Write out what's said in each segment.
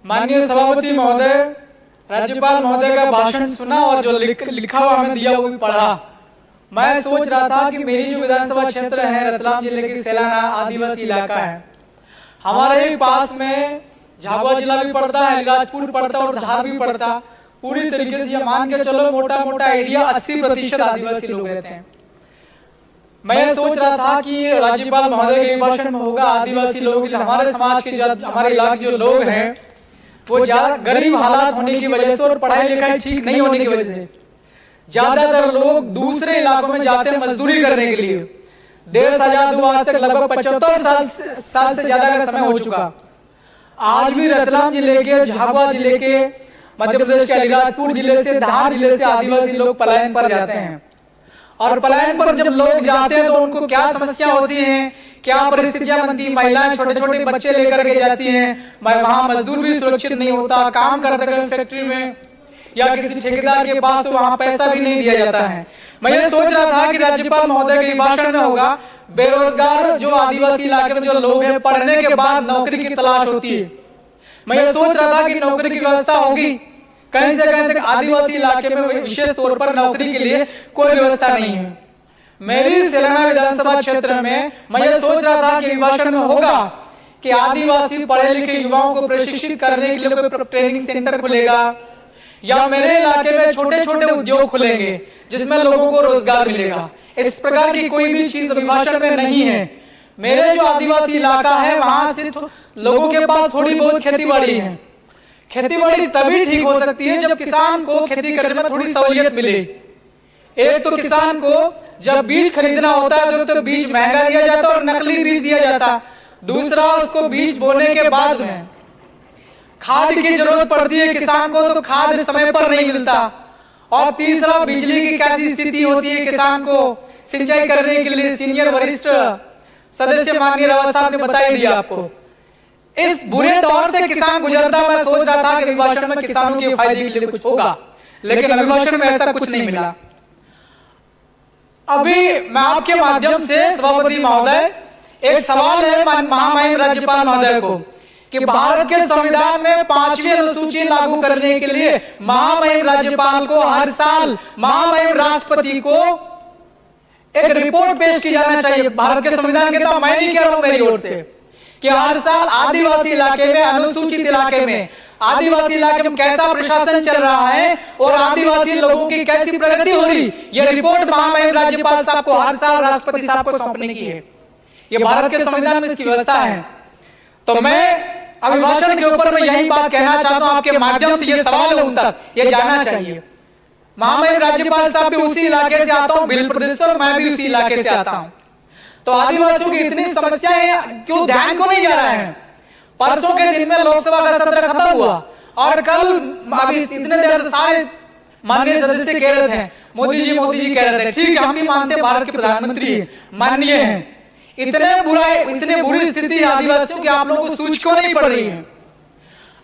माननीय सभापति महोदय, राज्यपाल महोदय का भाषण सुना और जो लिखा हुआ हमें दिया वो भी पढ़ा। मैं सोच रहा था कि मेरी जो विधानसभा क्षेत्र है रतलाम जिले की सेलाना आदिवासी इलाका है। हमारे ही पास में झाबुआ जिला भी पड़ता है, अलीराजपुर पड़ता है और धार भी पड़ता। पूरी तरीके से ये मान के चलो मोटा मोटा आइडिया 80% आदिवासी लोग रहते हैं। मैं सोच रहा था कि राज्यपाल महोदय के भाषण में होगा आदिवासी लोग, हमारे समाज के हमारे इलाके जो लोग हैं वो ज्यादा गरीब हालात होने की वजह से और पढ़ाई लिखाई ठीक नहीं होने की वजह से ज्यादातर लोग दूसरे इलाकों में जाते हैं मजदूरी करने के लिए। देश आजाद हुआ आज तक लगभग 75 साल से ज्यादा का समय हो चुका। आज भी रतलाम जिले के, झाबुआ जिले के, मध्य प्रदेश के अलीराजपुर जिले से, धार जिले से आदिवासी लोग पलायन पर जाते हैं। और पलायन पर जब लोग जाते हैं तो उनको क्या समस्या होती है, क्या परिस्थितियां बनती है। महिलाएं छोटे छोटे बच्चे लेकर के जाती हैं, वहां मजदूर भी सुरक्षित नहीं होता, काम करते हैं फैक्ट्री में या किसी ठेकेदार के पास तो वहां पैसा भी नहीं दिया जाता है। मैं ये सोच रहा था कि राज्यपाल महोदय के भाषण में होगा बेरोजगार जो आदिवासी इलाके में जो लोग हैं, पढ़ने के बाद नौकरी की तलाश होती है। मैं ये सोच रहा था कि नौकरी की व्यवस्था होगी, कहीं से कहीं तक आदिवासी इलाके में विशेष तौर पर नौकरी के लिए कोई व्यवस्था नहीं है। मेरी सेलाना विधानसभा क्षेत्र में मैं ये सोच रहा था कि अभिभाषण में होगा कि आदिवासी पढ़े लिखे युवाओं को प्रशिक्षित करने के लिए कोई ट्रेनिंग सेंटर खुलेगा या मेरे इलाके में छोटे छोटे उद्योग खुलेंगे जिसमें लोगों को रोजगार मिलेगा। इस प्रकार की कोई भी चीज अभिभाषण में नहीं है। मेरे जो आदिवासी इलाका है वहां सिर्फ लोगों के पास थोड़ी बहुत खेती बाड़ी है। खेती बाड़ी तभी ठीक हो सकती है जब किसान को खेती करने में थोड़ी सहूलियत मिले। एक तो किसान को जब बीज खरीदना होता है तो बीज महंगा दिया जाता है और नकली बीज दिया जाता। दूसरा, उसको बीज बोने के बाद में खाद की जरूरत पड़ती है किसान को, तो खाद समय पर नहीं मिलता। और तीसरा, बिजली की कैसी स्थिति होती है किसान को सिंचाई करने के लिए। सीनियर वरिष्ठ सदस्य माननीय रावत साहब ने बताई दिया आपको। इस बुरे दौर से किसान गुजरता। मैं सोच रहा था कि अभिभाषण में किसानों के फायदे के लिए कुछ होगा, लेकिन अभिभाषण में ऐसा कुछ नहीं मिला। अभी मैं आपके माध्यम से सभापति महोदय, एक सवाल है महामहिम राज्यपाल महोदय को कि भारत के संविधान में 5वीं अनुसूची लागू करने के लिए महामहिम राज्यपाल को हर साल महामहिम राष्ट्रपति को एक रिपोर्ट पेश की जाना चाहिए। भारत के संविधान के तो मैं नहीं कह रहा हूं मेरी ओर से कि हर साल आदिवासी इलाके में, अनुसूचित इलाके में, आदिवासी इलाके में कैसा प्रशासन चल रहा है और आदिवासी लोगों की कैसी प्रगति हो रही, यह रिपोर्ट महामहिम राज्यपाल साहब को हर साल राष्ट्रपति साहब को सौंपने की है। यह भारत के संविधान में इसकी व्यवस्था है। तो मैं अभिभाषण के ऊपर मैं यही बात कहना चाहता हूं, आपके माध्यम से यह सवाल है उन तक, यह जानना चाहिए। महामहिम राज्यपाल साहब भी उसी इलाके से आता हूं, भील प्रदेश से, और मैं भी उसी इलाके से आता हूं। तो आदिवासियों की इतनी समस्याएं क्यों ध्यान को नहीं जा रहा है। परसों के दिन में लोकसभा का सत्र खत्म हुआ और कल अभी इतने देर से सारे माननीय सदस्य कह रहे थे मोदी जी कह रहे थे। ठीक है, हम भी मानते हैं भारत के प्रधानमंत्री माननीय हैं। इतने बुरी स्थिति है आदिवासियों की, आप लोगों को सूझ क्यों नहीं पड़ रही है।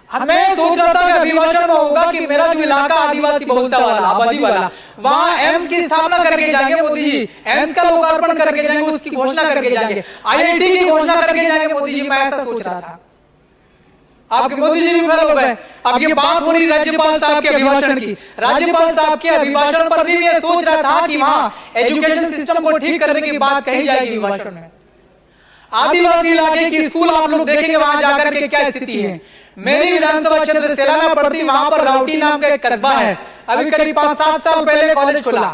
मैं सोच रहा था कि अभिभाषण में होगा कि मेरा जो इलाका आदिवासी बहुलता वाला, आबादी वाला, वहां एम्स की स्थापना करके जाएंगे मोदी जी, एम्स का लोकार्पण करके जाएंगे, उसकी घोषणा करके जाएंगे, IIT की घोषणा करके जाएंगे मोदी जी। मैं ऐसा सोच रहा था। आपके मोदी जी भी फेल हो गए। अब ये बात हो रही राज्यपाल साहब के अभिभाषण की। राज्यपाल साहब के अभिभाषण पर भी मैं सोच रहा था कि वहां एजुकेशन सिस्टम को ठीक करने की बात कही जाएगी अभिभाषण में। आदिवासी इलाके की स्कूल आप लोग देखेंगे वहां जाकर के क्या स्थिति है। मेरी विधानसभा क्षेत्र सेलाना पड़ती, वहां पर राउटी नाम का एक कस्बा है। अभी करीब 5-7 साल पहले कॉलेज खुला,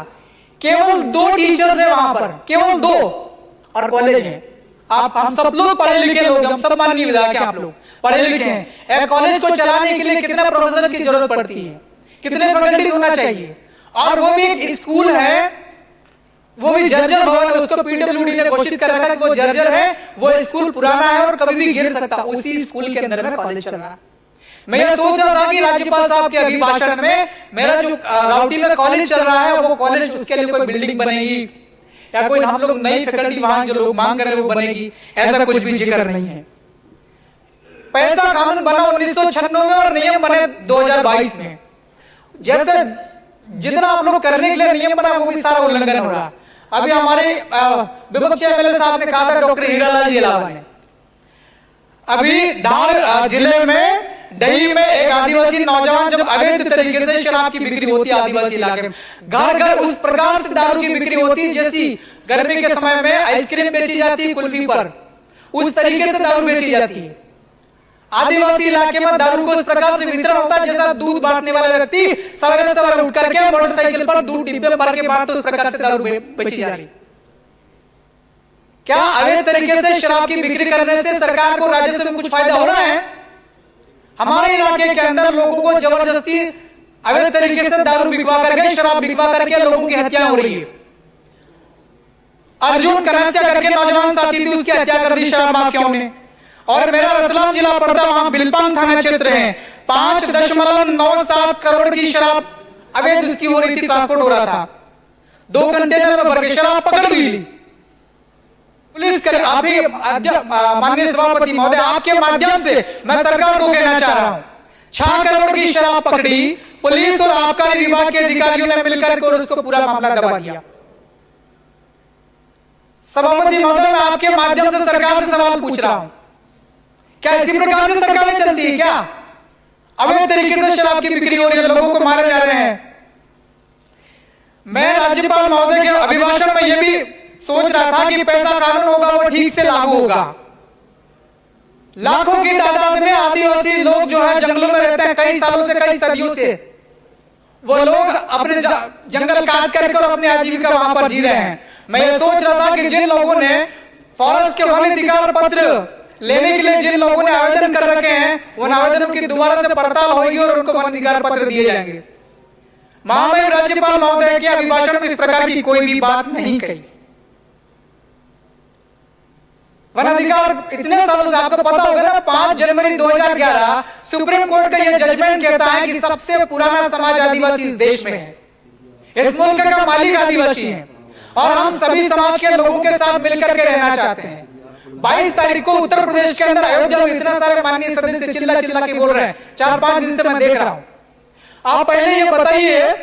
केवल 2 टीचर्स है वहां पर, केवल 2, और कॉलेज है। हम सब लोग पढ़े लिखे लोग, हम सब माननीय विधायक हैं, आप लोग पढ़े लिखे हैं। एक कॉलेज को चलाने के लिए कितना प्रोफेसर की जरूरत पड़ती है, कितने फैकल्टी होना चाहिए, और वो भी एक स्कूल है, वो भी जर्जर भवन है। उसको PWD ने घोषित कर रखा है कि वो जर्जर है, वो स्कूल पुराना है और कभी भी गिर सकता। उसी स्कूल के अंदर में कॉलेज चल रहा है। मैं ये सोच रहा था कि राज्यपाल साहब के अभिभाषण में मेरा जो राउटी में कॉलेज चल रहा है वो कॉलेज, उसके लिए कोई बिल्डिंग बनेगी या कोई हम लोग नई फैकल्टी वहां जो लोग मांग कर रहे हैं वो बनेगी, ऐसा कुछ भी जिक्र नहीं है। पैसा कानून बना 1996 में और नियम बने 2022 में। जैसे जितना आप लोग करने के लिए नियम बना वो भी सारा उल्लंघन हो रहा। अभी हमारे विपक्षी MLA साहब ने कहा था, डॉक्टर हीरालाल जी अलावा ने, अभी धार जिले में डही में एक आदिवासी नौजवान जब अवैध तरीके से शराब की बिक्री होती है आदिवासी इलाके में, घर घर उस प्रकार से दारू की बिक्री होती है जैसी गर्मी के समय में आइसक्रीम बेची जाती है कुल्फी पर, उस तरीके से दारू बेची जाती है। आदिवासी इलाके में दारू को इस प्रकार से वितरण होता है जैसा दूध बांटने वाला व्यक्ति सवेरे सवेरे उठ करके मोटरसाइकिल पर दूध डिब्बे भर के बांटते, उस प्रकार से दारू बेची जा रही। क्या अवैध तरीके से शराब की बिक्री करने से सरकार को राजस्व में कुछ फायदा हो रहा है? हमारे इलाके के अंदर लोगों को जबरदस्ती अवैध तरीके से दारू बिकवा करके, शराब बिकवा करके लोगों की हत्या हो रही है। अर्जुन कनासिया करके नौजवान साथी थी, उसकी हत्या कर दी शराब माफियाओं ने। और मेरा रतलाम जिला पड़ता, वहां बिलपांग थाना क्षेत्र है, 5.97 करोड़ की शराब अवैध उसकी हो रही थी, ट्रांसपोर्ट हो रहा था। 2 कंटेनर में भर के शराब पकड़ ली पुलिस करे। आप ही माननीय सभापति महोदय, आपके माध्यम से मैं सरकार को कहना चाह रहा हूं, 6 करोड़ की शराब पकड़ी पुलिस और आबकारी विभाग के अधिकारियों ने मिलकर के, और उसको पूरा मामला दबा दिया। सभापति महोदय, मैं आपके माध्यम से सरकार से सवाल पूछ रहा हूं, क्या इसी प्रकार से सरकारें चलती है क्या? अवैध तरीके से शराब की बिक्री हो रही है, लोगों को मारे जा रहे हैं। मैं राज्यपाल महोदय के अभिभाषण में यह भी सोच रहा था कि पैसा कानून होगा वो ठीक से लागू होगा। लाखों की तादाद में आदिवासी लोग जो है जंगलों में रहते हैं, कई सालों से, कई सदियों से। वो लोग अपने जंगल काट करके और अपनी आजीविका वहां पर जी रहे हैं। मैं ये सोच रहा था कि जिन लोगों ने फॉरेस्ट के वन अधिकार पत्र लेने के लिए जिन लोगों ने आवेदन कर रखे हैं, उन आवेदनों की दोबारा से पड़ताल होगी और उनको वन अधिकार पत्र दिए जाएंगे। महामहिम राज्यपाल महोदय के अभिभाषण में इस प्रकार की कोई भी बात नहीं कही। वन अधिकार इतने सालों से, आपको पता होगा ना, 5 जनवरी 2011 सुप्रीम कोर्ट का यह जजमेंट कहता है कि सबसे पुराना समाज आदिवासी इस देश में है, इस मुल्क का मालिक आदिवासी है, और हम सभी समाज के लोगों के साथ मिलकर के रहना चाहते हैं। 22 तारीख को उत्तर प्रदेश के अंदर अयोध्या में इतना सारे माननीय सदस्य चिल्ला चिल्ला के बोल रहे हैं, 4-5 दिन से मैं देख रहा हूं। आप पहले ये बताइए,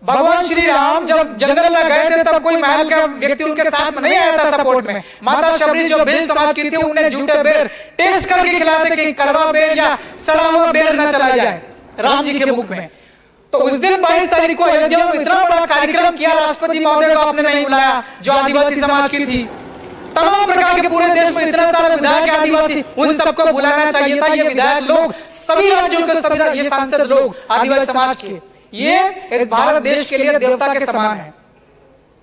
भगवान श्री राम जब जंगल में गए थे तब कोई महल का व्यक्ति उनके साथ में नहीं आया था सपोर्ट में। माता शबरी जो बेल समाज की थी, उन्हें झूठे बेर टेस्ट करके खिलाते कि कड़वा बेर या सड़ा हुआ बेर न चला जाए राम जी के मुख में। तो उस दिन 22 तारीख को अयोध्या में इतना बड़ा कार्यक्रम किया, राष्ट्रपति महोदय को आपने नहीं बुलाया जो आदिवासी समाज की थी। तमाम प्रकार के पूरे देश में इतना सारे विधायक आदिवासी, उन सबको बुलाना चाहिए था। ये विधायक लोग सभी राज्यों के, सभी ये सांसद लोग आदिवासी समाज के, ये इस भारत देश के लिए देवता के समान है।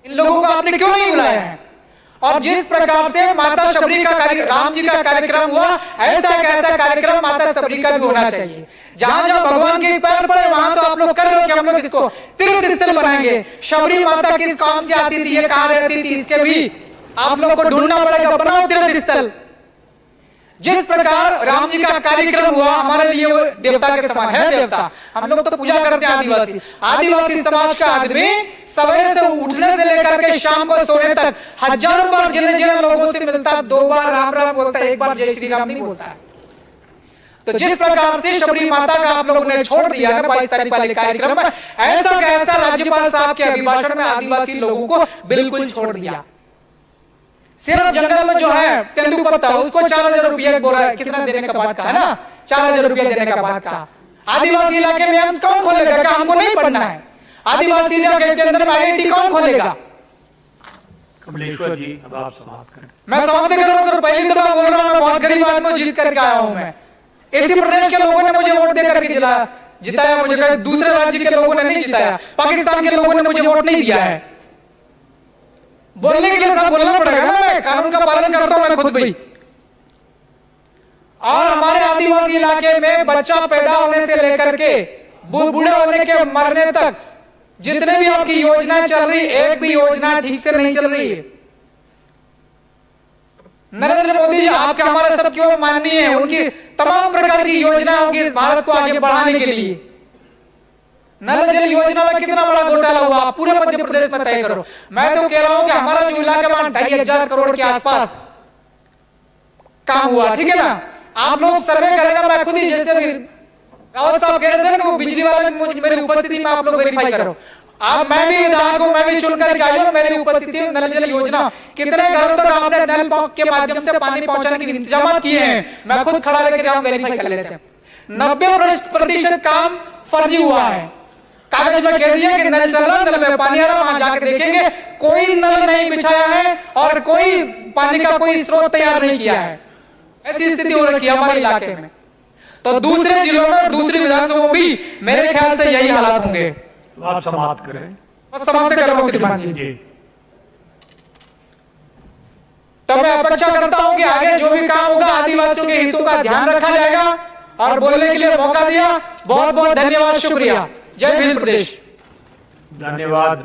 इन लोगों को आपने क्यों नहीं बुलाया है? और जिस प्रकार से माता शबरी का राम जी का कार्यक्रम हुआ, ऐसा कार्यक्रम माता शबरी का भी होना चाहिए। जहां जहां भगवान के पैर पड़े वहां तो आप लोग कर रहे हो कि हम लोग इसको तीर्थ स्थल बनाएंगे। शबरी माता किस काम से आती थी, ये कहां रहती थी, इसके भी आप लोग को ढूंढना पड़ेगा, बनाओ तीर्थ स्थल। जिस प्रकार राम जी का कार्यक्रम हुआ, हमारे लिए वो देवता के समान है। देवता हम लोग तो पूजा करते हैं। आदिवासी समाज का आदमी सवेरे से उठने से लेकर के शाम को सोने तक हजारों बार जिन लोगों से मिलता है, 2 बार राम राम बोलता है, 1 बार जय श्री राम नहीं बोलता है। तो जिस प्रकार से शबरी माता का आप लोगों ने छोड़ दिया ना 22 तारीख वाले कार्यक्रम में, ऐसा कैसा राज्यपाल साहब के अभिभाषण में आदिवासी लोगों को बिल्कुल छोड़ दिया। सिर्फ जंगल में जो है तेंदुपत्ता, उसको 4000 रुपया बोला, कितना देने का बात का है ना, 4000 रुपया देने का बात का। आदिवासी इलाके में एम्स कौन खोलेगा? क्या हमको नहीं पढ़ना है? आदिवासी इलाके के अंदर IIT कौन खोलेगा? कमलेश्वर जी, अब आप समाप्त करें। मैं समाप्त कर रहा हूं सर, पहली दफा बोल रहा हूं, मैं बहुत गरीब आदमी जीत करके आया हूं। मैं इसी प्रदेश के लोगों ने मुझे वोट दे करके जिताया, मुझे दूसरे राज्य के लोगों ने नहीं जिताया, पाकिस्तान के लोगों ने मुझे वोट नहीं दिया है। बोलने के लिए सब बोलना पड़ेगा ना, मैं कानून का पालन करता हूं मैं खुद भी। और हमारे आदिवासी इलाके में बच्चा पैदा होने से लेकर के बूढ़े होने के मरने तक जितने भी आपकी योजनाएं चल रही, एक भी योजना ठीक से नहीं चल रही है। नरेंद्र मोदी जी आपके हमारे सब क्यों माननीय है, उनकी तमाम प्रकार की योजनाएं होगी इस भारत को आगे बढ़ाने के लिए। नल जल योजना में कितना बड़ा घोटाला हुआ, पूरे मध्य प्रदेश में तय करो। मैं तो कह रहा हूं कि हमारा जो इलाका में 2500 करोड़ के आसपास काम हुआ, ठीक है ना। आप लोग सर्वे करेगा, मैं खुद ही, जैसे रावत साहब कह रहे थे ना कि वो बिजली वाले मेरी उपस्थिति में आप लोग वेरीफाई करो। अब मैं भी विधायक हूं, मैं भी चुनकर के आई हूं, मेरी उपस्थिति में नल जल योजना कितने घरों तक आपने नल के माध्यम से पानी पहुंचाने के इंतजाम किए हैं, मैं खुद खड़ा लेकर हम वेरीफाई कर लेते हैं। 90% काम फर्जी हुआ है। कागज में कह दिया कि नल चल रहा, नल में पानी आ रहा, वहां जाके देखेंगे कोई नल नहीं बिछाया है और कोई पानी का कोई स्रोत तैयार नहीं किया है। ऐसी स्थिति हो रखी है हमारे इलाके में। तो दूसरे जिलों में और दूसरी विधानसभाओं में भी मेरे ख्याल से यही हालात होंगे। आप समाप्त करें। बस समाप्त कर रहा हूं श्रीमान जी। जी तो मैं अपेक्षा करता हूं कि आगे जो भी काम होगा आदिवासियों के हितों का ध्यान रखा जाएगा और बोलने के लिए मौका दिया, बहुत बहुत धन्यवाद, शुक्रिया। जय भील प्रदेश। धन्यवाद।